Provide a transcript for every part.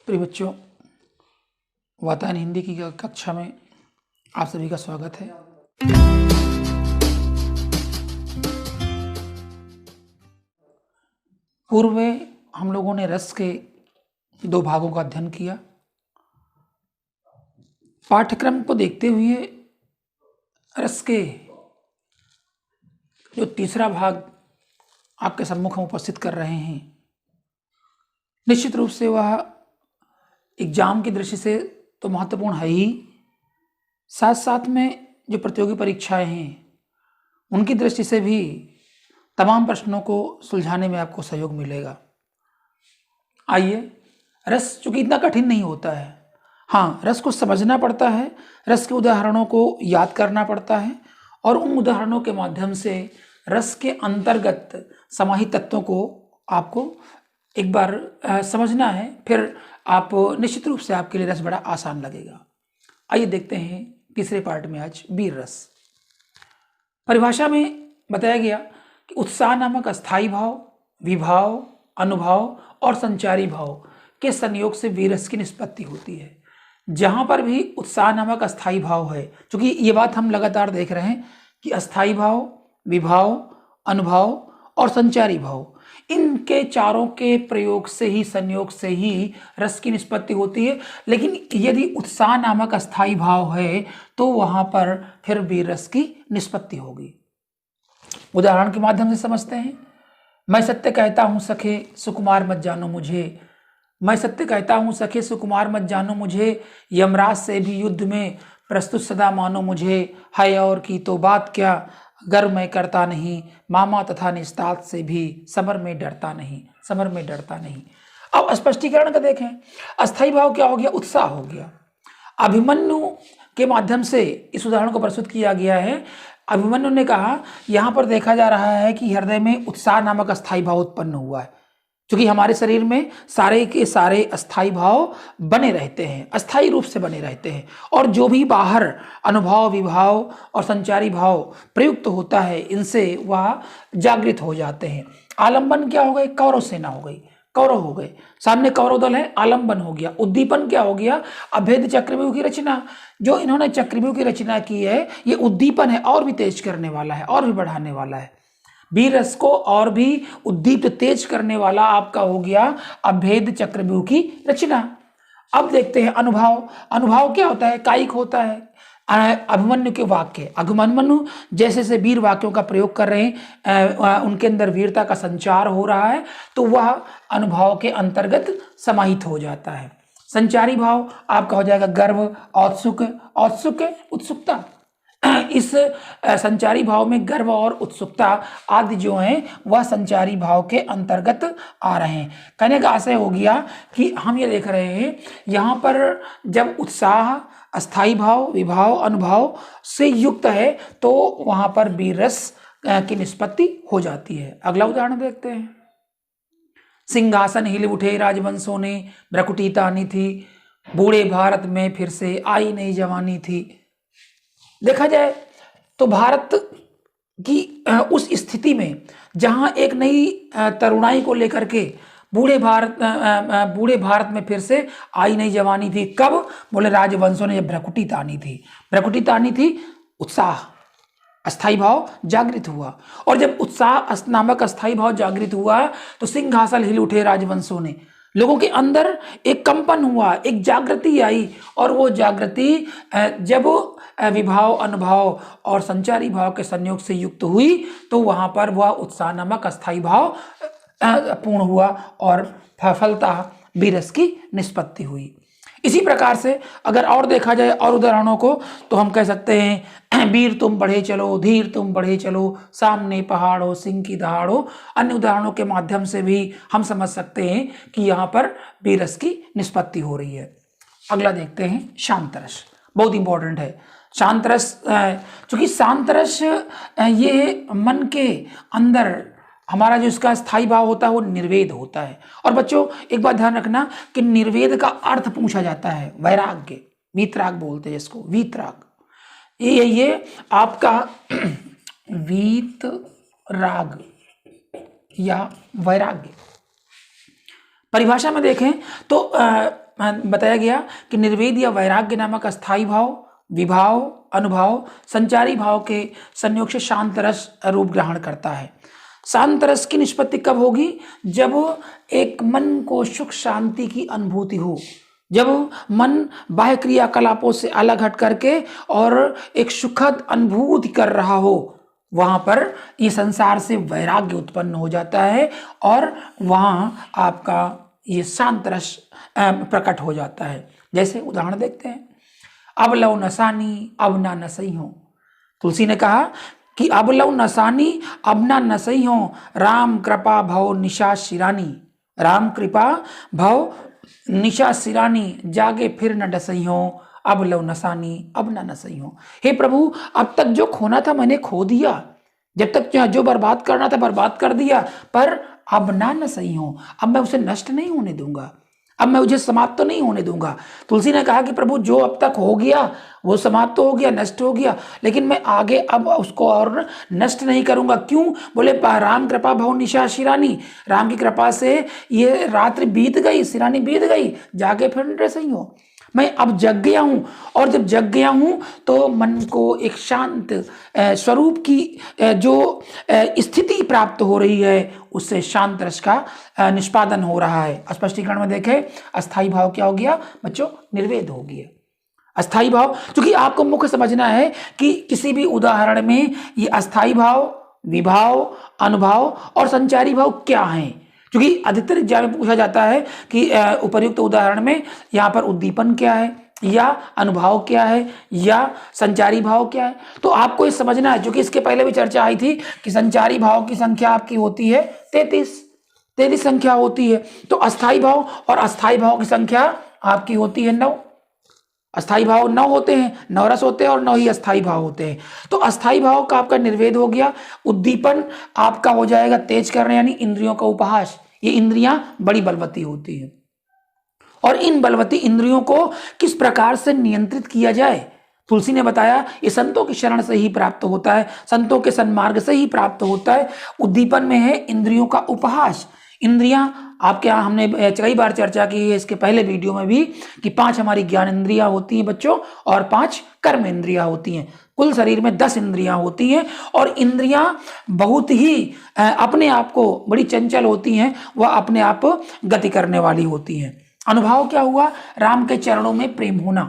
प्रिय बच्चों, वातायन हिंदी की कक्षा में आप सभी का स्वागत है। पूर्व में हम लोगों ने रस के दो भागों का अध्ययन किया। पाठ्यक्रम को देखते हुए रस के जो तीसरा भाग आपके सम्मुख हम उपस्थित कर रहे हैं, निश्चित रूप से वह एग्जाम की दृष्टि से तो महत्वपूर्ण है ही, साथ साथ में जो प्रतियोगी परीक्षाएं हैं उनकी दृष्टि से भी तमाम प्रश्नों को सुलझाने में आपको सहयोग मिलेगा। आइए, रस चूंकि इतना कठिन नहीं होता है, हाँ, रस को समझना पड़ता है, रस के उदाहरणों को याद करना पड़ता है और उन उदाहरणों के माध्यम से रस के अंतर्गत समाहित तत्वों को आपको एक बार समझना है। फिर आप निश्चित रूप से आपके लिए रस बड़ा आसान लगेगा। आइए देखते हैं तीसरे पार्ट में आज वीर रस। परिभाषा में बताया गया कि उत्साह नामक अस्थायी भाव, विभाव, अनुभाव और संचारी भाव के संयोग से वीर रस की निष्पत्ति होती है। जहां पर भी उत्साह नामक अस्थायी भाव है, क्योंकि ये बात हम लगातार देख रहे हैं कि अस्थायी भाव, विभाव, अनुभाव और संचारी भाव, इनके चारों के प्रयोग से ही, संयोग से ही रस की निष्पत्ति होती है। लेकिन यदि उत्साह नामक अस्थायी भाव है तो वहां पर फिर वीर रस की निष्पत्ति होगी। उदाहरण के माध्यम से समझते हैं। मैं सत्य कहता हूं सखे, सुकुमार मत जानो मुझे। मैं सत्य कहता हूं सखे, सुकुमार मत जानो मुझे। यमराज से भी युद्ध में प्रस्तुत सदा मानो मुझे। है और की तो बात क्या, गर्व मैं करता नहीं। मामा तथा निस्तात से भी समर में डरता नहीं, समर में डरता नहीं। अब स्पष्टीकरण का देखें। अस्थायी भाव क्या हो गया? उत्साह हो गया। अभिमन्यु के माध्यम से इस उदाहरण को प्रस्तुत किया गया है। अभिमन्यु ने कहा, यहां पर देखा जा रहा है कि हृदय में उत्साह नामक अस्थायी भाव उत्पन्न हुआ है, क्योंकि हमारे शरीर में सारे के सारे अस्थायी भाव बने रहते हैं, अस्थायी रूप से बने रहते हैं, और जो भी बाहर अनुभाव, विभाव और संचारी भाव प्रयुक्त होता है, इनसे वह जागृत हो जाते हैं। आलंबन क्या हो गए? कौरव सेना हो गई, कौरव हो गए, सामने कौरव दल है, आलंबन हो गया। उद्दीपन क्या हो गया? अभेद चक्रव्यूह की रचना। जो इन्होंने चक्रव्यूह की रचना की है, ये उद्दीपन है, और भी तेज करने वाला है, और भी बढ़ाने वाला है। वीर रस को और भी उद्दीप्त तेज करने वाला आपका हो गया अभेद चक्रव्यूह की रचना। अब देखते हैं अनुभाव। अनुभाव क्या होता है? कायिक होता है। अभिमन्यु के वाक्य, अभिमन्यु जैसे से वीर वाक्यों का प्रयोग कर रहे हैं, उनके अंदर वीरता का संचार हो रहा है, तो वह अनुभाव के अंतर्गत समाहित हो जाता है। संचारी भाव आपका हो जाएगा गर्व, औत्सुक, औत्सुक उत्सुकता। इस संचारी भाव में गर्व और उत्सुकता आदि जो हैं वह संचारी भाव के अंतर्गत आ रहे हैं। कहने का आशय हो गया कि हम ये देख रहे हैं यहाँ पर जब उत्साह अस्थायी भाव, विभाव, अनुभाव से युक्त है तो वहां पर वीर रस की निष्पत्ति हो जाती है। अगला उदाहरण देखते हैं। सिंहासन हिल उठे राजवंशों ने, भ्रकुटी तानी थी। बूढ़े भारत में फिर से आई नई जवानी थी। देखा जाए तो भारत की उस स्थिति में जहां एक नई तरुणाई को लेकर के बूढ़े भारत में फिर से आई नई जवानी थी। कब? बोले राजवंशों ने जब भ्रकुटी तानी थी। भ्रकुटी तानी थी, उत्साह अस्थायी भाव जागृत हुआ, और जब उत्साह नामक अस्थायी भाव जागृत हुआ तो सिंहासन हिल उठे राजवंशों ने। लोगों के अंदर एक कंपन हुआ, एक जागृति आई, और वो जागृति जब विभाव, अनुभाव और संचारी भाव के संयोग से युक्त हुई तो वहां पर वह उत्साह नामक अस्थायी भाव पूर्ण हुआ और फलतः वीर रस की निष्पत्ति हुई। इसी प्रकार से अगर और देखा जाए और उदाहरणों को, तो हम कह सकते हैं वीर तुम बढ़े चलो, धीर तुम बढ़े चलो, सामने पहाड़ हो, सिंह की दहाड़ हो। अन्य उदाहरणों के माध्यम से भी हम समझ सकते हैं कि यहाँ पर वीर रस की निष्पत्ति हो रही है। अगला देखते हैं शांत रस। बहुत इंपॉर्टेंट है शांत रस, क्योंकि शांत रस ये मन के अंदर हमारा जो इसका स्थायी भाव होता है वो निर्वेद होता है। और बच्चों एक बात ध्यान रखना कि निर्वेद का अर्थ पूछा जाता है वैराग्य, वीतराग बोलते हैं इसको, वीतराग। ये आपका वीतराग या वैराग्य। परिभाषा में देखें तो बताया गया कि निर्वेद या वैराग्य नामक अस्थाई भाव, विभाव, अनुभाव, संचारी भाव के संयोग से शांत रस रूप ग्रहण करता है। शांत रस की निष्पत्ति कब होगी? जब एक मन को सुख शांति की अनुभूति हो, जब मन बाह्य क्रियाकलापों से अलग हट करके और एक सुखद अनुभूति कर रहा हो, वहां पर ये संसार से वैराग्य उत्पन्न हो जाता है और वहां आपका ये शांत रस प्रकट हो जाता है। जैसे उदाहरण देखते हैं, अब लव नसानी अब ना नसई हो। तुलसी ने कहा कि अब लव नसानी अब ना नसई हो, राम कृपा भव निशा शिरानी। राम कृपा भव निशा सिरानी, जागे फिर न डसई हो, अब लव नसानी अब ना नसई हो। हे प्रभु, अब तक जो खोना था मैंने खो दिया, जब तक जो बर्बाद करना था बर्बाद कर दिया, पर अब ना नसई हो, अब मैं उसे नष्ट नहीं होने दूंगा, अब मैं उसे समाप्त तो नहीं होने दूंगा। तुलसी ने कहा कि प्रभु जो अब तक हो गया वो समाप्त तो हो गया, नष्ट हो गया, लेकिन मैं आगे अब उसको और नष्ट नहीं करूंगा। क्यों? बोले राम कृपा भव निशा शिरानी, राम की कृपा से ये रात्रि बीत गई, शिरानी बीत गई, जागे फिर सही हो। मैं अब जग गया हूं, और जब जग गया हूं तो मन को एक शांत स्वरूप की जो स्थिति प्राप्त हो रही है, उससे शांत रस का निष्पादन हो रहा है। स्पष्टीकरण में देखें, अस्थाई भाव क्या हो गया बच्चों? निर्वेद हो गया। अस्थाई भाव, क्योंकि आपको मुख्य समझना है कि किसी भी उदाहरण में ये अस्थाई भाव, विभाव, अनुभाव और संचारी भाव क्या हैं, क्योंकि अधिकतर एग्जाम में पूछा जाता है कि उपर्युक्त उदाहरण में यहाँ पर उद्दीपन क्या है, या अनुभाव क्या है, या संचारी भाव क्या है। तो आपको ये समझना है, जो कि इसके पहले भी चर्चा आई थी कि संचारी भाव की संख्या आपकी होती है 33 संख्या होती है। तो अस्थाई भाव और अस्थाई भाव की संख्या आपकी होती है 9। अस्थाई भाव 9 होते हैं, 9 रस होते हैं और 9 ही अस्थाई भाव होते हैं। तो अस्थाई भाव का आपका निर्वेद हो गया। उद्दीपन आपका हो जाएगा तेज करने, यानी इंद्रियों का उपहास। ये इंद्रियां बड़ी बलवती होती है, और इन बलवती इंद्रियों को किस प्रकार से नियंत्रित किया जाए, तुलसी ने बताया ये संतों की शरण से ही प्राप्त होता है, संतों के सन्मार्ग से ही प्राप्त होता है। उद्दीपन में है इंद्रियों का उपहास। इंद्रियां आपके यहाँ हमने कई बार चर्चा की है इसके पहले वीडियो में भी, कि 5 हमारी ज्ञान इंद्रियां होती हैं बच्चों, और 5 कर्म इंद्रियां होती हैं। कुल शरीर में 10 इंद्रियां होती हैं, और इंद्रियां बहुत ही अपने आप को बड़ी चंचल होती हैं, वह अपने आप गति करने वाली होती हैं। अनुभव क्या हुआ? राम के चरणों में प्रेम होना,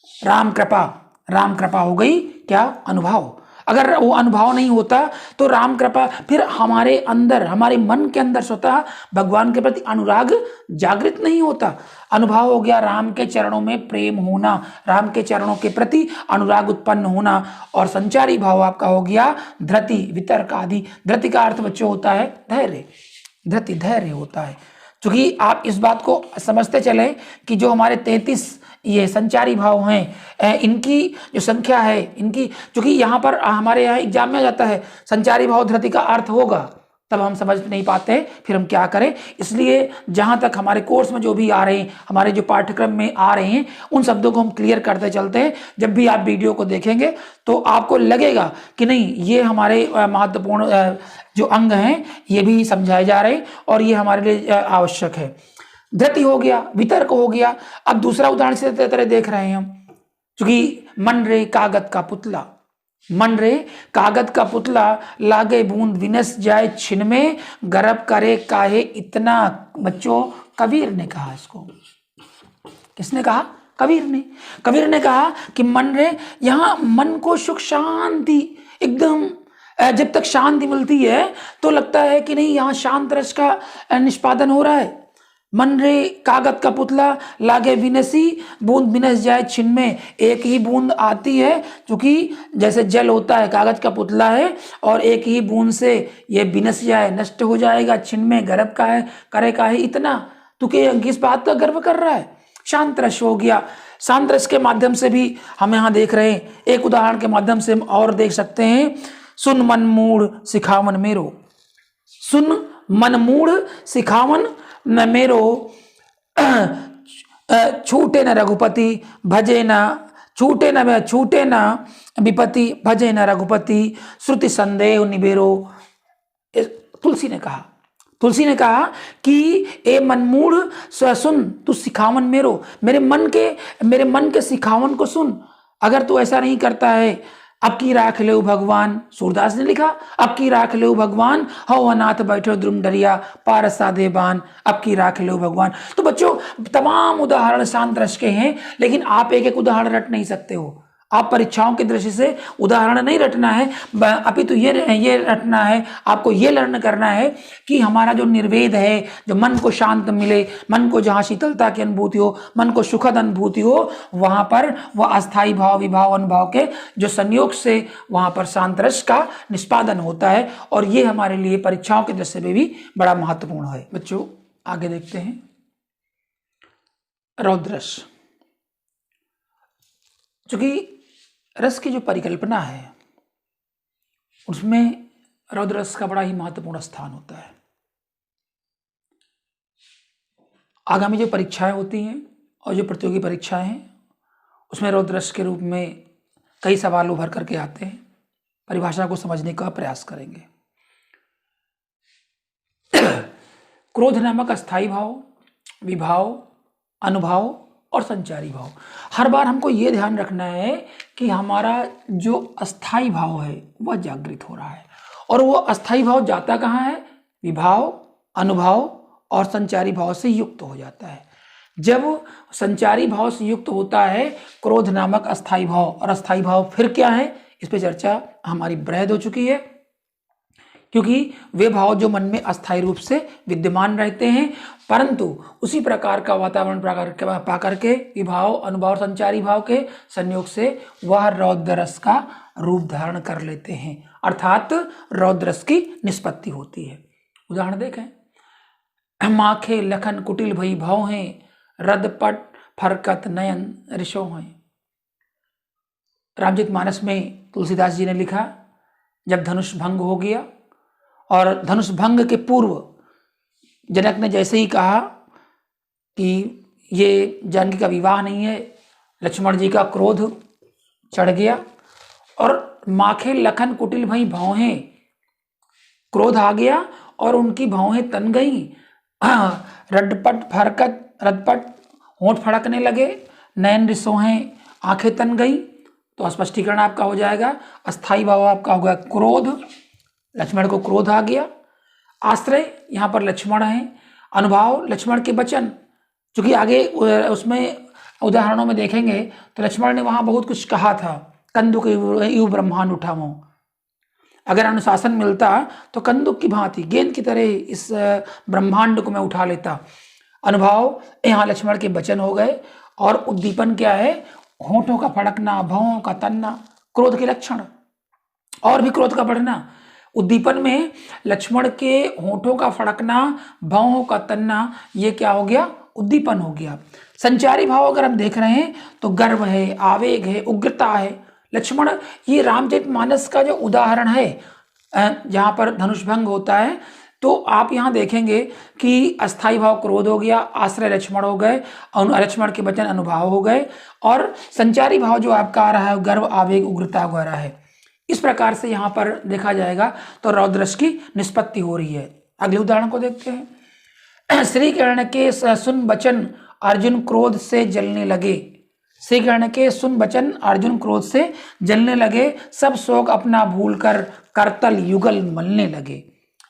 राम कृपा हो गई क्या? अनुभव। अगर वो अनुभव नहीं होता तो राम कृपा, फिर हमारे अंदर, हमारे मन के अंदर स्वतः भगवान के प्रति अनुराग जागृत नहीं होता। अनुभव हो गया राम के चरणों में प्रेम होना, राम के चरणों के प्रति अनुराग उत्पन्न होना। और संचारी भाव आपका हो गया धृति, वितर्क आदि। धृति का अर्थ बच्चों होता है धैर्य, धृति धैर्य होता है। क्योंकि आप इस बात को समझते चले कि जो हमारे 33 ये संचारी भाव हैं, इनकी जो संख्या है, इनकी, क्योंकि यहाँ पर हमारे यहाँ एग्जाम में आ जाता है संचारी भाव धृति का अर्थ होगा, तब हम समझ नहीं पाते, फिर हम क्या करें। इसलिए जहाँ तक हमारे कोर्स में जो भी आ रहे हैं, हमारे जो पाठ्यक्रम में आ रहे हैं, उन शब्दों को हम क्लियर करते चलते हैं। जब भी आप वीडियो को देखेंगे तो आपको लगेगा कि नहीं, ये हमारे महत्वपूर्ण जो अंग हैं ये भी समझाए जा रहे हैं और ये हमारे लिए आवश्यक है। धृति हो गया, वितर्क हो गया। अब दूसरा उदाहरण से तरह देख रहे हैं हम, क्योंकि मन रे कागज का पुतला, मन रे कागज का पुतला, लागे बूंद विनस जाए छिन में, गर्भ करे काहे इतना। बच्चों, कबीर ने कहा इसको। किसने कहा? कबीर ने। कबीर ने कहा कि मन रे, यहाँ मन को सुख शांति एकदम, जब तक शांति मिलती है तो लगता है कि नहीं यहाँ शांत रस का निष्पादन हो रहा है। मन रे कागज का पुतला, लागे विनसी बूंद विनस जाए छिन में। एक ही बूंद आती है, क्योंकि जैसे जल होता है, कागज का पुतला है, और एक ही बूंद से ये विनस जाए, नष्ट हो जाएगा छिन में, गर्भ का है करे का है इतना। तो किस बात का गर्व कर रहा है? शांत रस हो गया। शांत रस के माध्यम से भी हम यहाँ देख रहे हैं, एक उदाहरण के माध्यम से हम और देख सकते हैं। सुन मन मूढ़ सिखावन मेरो, सुन मन मूढ़ सिखावन न मेरो, छूटे न रघुपति भजे न, छूटे न विपति भजे न रघुपति, श्रुति संदेह निबेरो। तुलसी ने कहा, तुलसी ने कहा कि ए मनमूढ़ सुन, तू सिखावन मेरो, मेरे मन के सिखावन को सुन। अगर तू ऐसा नहीं करता है, अब की राख ले भगवान, सूरदास ने लिखा, अब की राख ले भगवान, हो अनाथ बैठो द्रुम डरिया, पारस साधे बान, अब की राख ले भगवान। तो बच्चों तमाम उदाहरण शांत रस के हैं, लेकिन आप एक एक उदाहरण रट नहीं सकते हो। आप परीक्षाओं की दृष्टि से उदाहरण नहीं रटना है, अभी तो ये रटना है, आपको ये लर्न करना है कि हमारा जो निर्वेद है, जो मन को शांत मिले, मन को जहाँ शीतलता की अनुभूति हो, मन को सुखद अनुभूति हो, वहाँ पर वह अस्थाई भाव विभाव अनुभव के जो संयोग से वहाँ पर शांत रस का निष्पादन होता है, और ये हमारे लिए परीक्षाओं की दृष्टि से भी बड़ा महत्वपूर्ण है। बच्चों आगे देखते हैं रौद्र रस। चूंकि रस की जो परिकल्पना है उसमें रौद्र रस का बड़ा ही महत्वपूर्ण स्थान होता है। आगामी जो परीक्षाएं होती हैं और जो प्रतियोगी परीक्षाएं हैं उसमें रौद्र रस के रूप में कई सवाल उभर करके आते हैं। परिभाषा को समझने का प्रयास करेंगे। क्रोध नामक अस्थाई भाव, विभाव, अनुभाव और संचारी भाव। हर बार हमको ये ध्यान रखना है कि हमारा जो अस्थाई भाव है वह जागृत हो रहा है, और वो अस्थाई भाव जाता कहाँ है? विभाव, अनुभाव और संचारी भाव से युक्त हो जाता है। जब संचारी भाव से युक्त होता है क्रोध नामक अस्थाई भाव, और अस्थाई भाव फिर क्या है, इस पे चर्चा हमारी बृहद हो चुकी है, क्योंकि वे भाव जो मन में अस्थायी रूप से विद्यमान रहते हैं, परंतु उसी प्रकार का वातावरण पा करके विभाव, अनुभाव, संचारी भाव के संयोग से वह रौद्र रस का रूप धारण कर लेते हैं, अर्थात रौद्र रस की निष्पत्ति होती है। उदाहरण देखें, माखे लखन कुटिल भई भाव हैं, रदपट फरकत नयन ऋषो हैं। रामचरितमानस में तुलसीदास जी ने लिखा, जब धनुष भंग हो गया और धनुष भंग के पूर्व जनक ने जैसे ही कहा कि ये जानकी का विवाह नहीं है, लक्ष्मण जी का क्रोध चढ़ गया और माखे लखन कुटिल भई भौहें, क्रोध आ गया और उनकी भौहें तन गई, रडपट फरकत, रदपट होंठ फड़कने लगे, नयन रिसोहें, आंखें तन गई। तो स्पष्टीकरण आपका हो जाएगा, अस्थाई भाव आपका होगा क्रोध, लक्ष्मण को क्रोध आ गया। आश्रय यहाँ पर लक्ष्मण है, अनुभाव लक्ष्मण के वचन, क्योंकि आगे उसमें उदाहरणों में देखेंगे तो लक्ष्मण ने वहाँ बहुत कुछ कहा था, कंदुक युव ब्रह्मांड उठावो। अगर अनुशासन मिलता तो कंदुक की भांति गेंद की तरह इस ब्रह्मांड को मैं उठा लेता। अनुभाव यहाँ लक्ष्मण के वचन हो गए, और उद्दीपन क्या है? होठों का फड़कना, भौं का तनना, क्रोध के लक्षण, और भी क्रोध का बढ़ना। उद्दीपन में लक्ष्मण के होठों का फड़कना, भौं का तनना, ये क्या हो गया? उद्दीपन हो गया। संचारी भाव अगर हम देख रहे हैं तो गर्व है, आवेग है, उग्रता है। लक्ष्मण, ये रामचरितमानस का जो उदाहरण है जहाँ पर धनुष भंग होता है, तो आप यहाँ देखेंगे कि अस्थाई भाव क्रोध हो गया, आश्रय लक्ष्मण हो गए, लक्ष्मण के वचन अनुभाव हो गए, और संचारी भाव जो आपका आ रहा है गर्व, आवेग, उग्रता वगैरह है। इस प्रकार से यहाँ पर देखा जाएगा तो रौद्र रस की निष्पत्ति हो रही है। अगले उदाहरण को देखते हैं। श्री कृष्ण के सुन वचन अर्जुन क्रोध से जलने लगे। श्री कृष्ण के सुन वचन अर्जुन क्रोध से जलने लगे, सब शोक अपना भूल कर करतल युगल मलने लगे।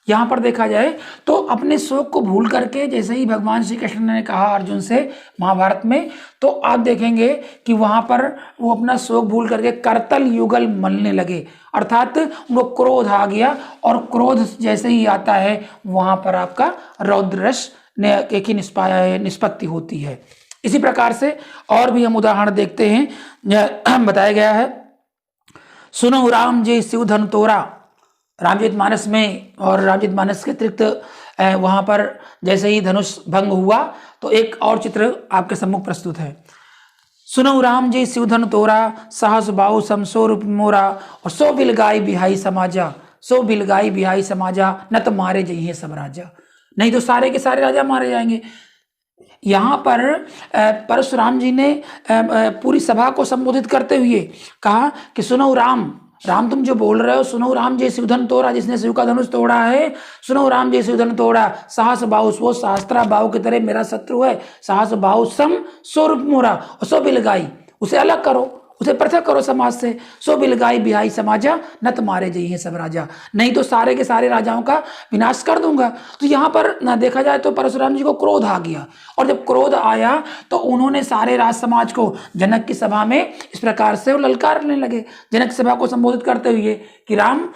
यहाँ पर देखा जाए तो अपने शोक को भूल करके, जैसे ही भगवान श्री कृष्ण ने कहा अर्जुन से महाभारत में, तो आप देखेंगे कि वहाँ पर वो अपना शोक भूल करके करतल युगल मलने लगे, अर्थात उनको क्रोध आ गया, और क्रोध जैसे ही आता है वहाँ पर आपका रौद्र रस की निष्पत्ति होती है। इसी प्रकार से और भी हम उदाहरण देखते हैं। बताया गया है, सुनो राम जय शिव धन तोरा, रामचरितमानस में। और रामचरितमानस के अतिरिक्त वहाँ पर जैसे ही धनुष भंग हुआ तो एक और चित्र आपके सम्मुख प्रस्तुत है। सुनो राम जी शिव धन तोरा, सहस बाहु समसो रूप मोरा, और सो बिलगाई बिहाई समाजा, सो बिलगाई बिहाई समाजा, न तो मारे जइहे सब राजा। नहीं तो सारे के सारे राजा मारे जाएंगे। यहाँ पर परशुराम जी ने पूरी सभा को संबोधित करते हुए कहा कि सुनो राम, राम तुम जो बोल रहे हो, सुनो राम जय शिवधन तोड़ा, जिसने शिव का धनुष तोड़ा है, सुनो राम जय शिवधन तोड़ा, साहस बाहु वो सहस्त्रा बाहु की तरह मेरा शत्रु है, साहस बाहु सम स्वरूप मोरा, सो बिलगाई, उसे अलग करो, उसे पृथक करो समाज से, सो बिलगाई बिहाई समाजा, न तुम्हारे जय हैं सब राजा, नहीं तो सारे के सारे राजाओं का विनाश कर दूंगा। तो यहाँ पर ना देखा जाए तो परशुराम जी को क्रोध आ गया, और जब क्रोध आया तो उन्होंने सारे राज समाज को जनक की सभा में इस प्रकार से वो ललकारने लगे, जनक सभा को संबोधित करते हुए कि राम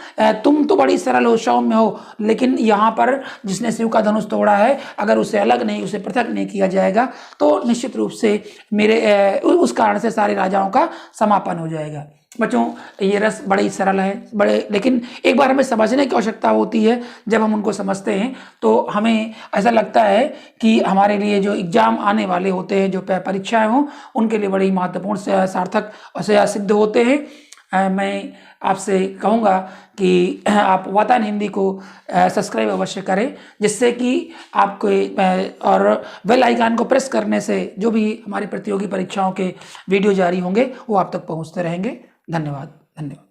तुम तो बड़ी सरल हो, सौम्य हो, लेकिन यहाँ पर जिसने शिव का धनुष तोड़ा है, अगर उसे अलग नहीं, उसे पृथक नहीं किया जाएगा तो निश्चित रूप से मेरे उस कारण से सारे राजाओं का समापन हो जाएगा। बच्चों, ये रस बड़े ही सरल है, बड़े, लेकिन एक बार हमें समझने की आवश्यकता होती है। जब हम उनको समझते हैं तो हमें ऐसा लगता है कि हमारे लिए जो एग्जाम आने वाले होते हैं, जो परीक्षाएं हों, उनके लिए बड़ी महत्वपूर्ण सार्थक और सिद्ध होते हैं। मैं आपसे कहूँगा कि आप वातायन हिंदी को सब्सक्राइब अवश्य करें, जिससे कि आपको और बेल आइकन को प्रेस करने से जो भी हमारी प्रतियोगी परीक्षाओं के वीडियो जारी होंगे वो आप तक पहुँचते रहेंगे। धन्यवाद।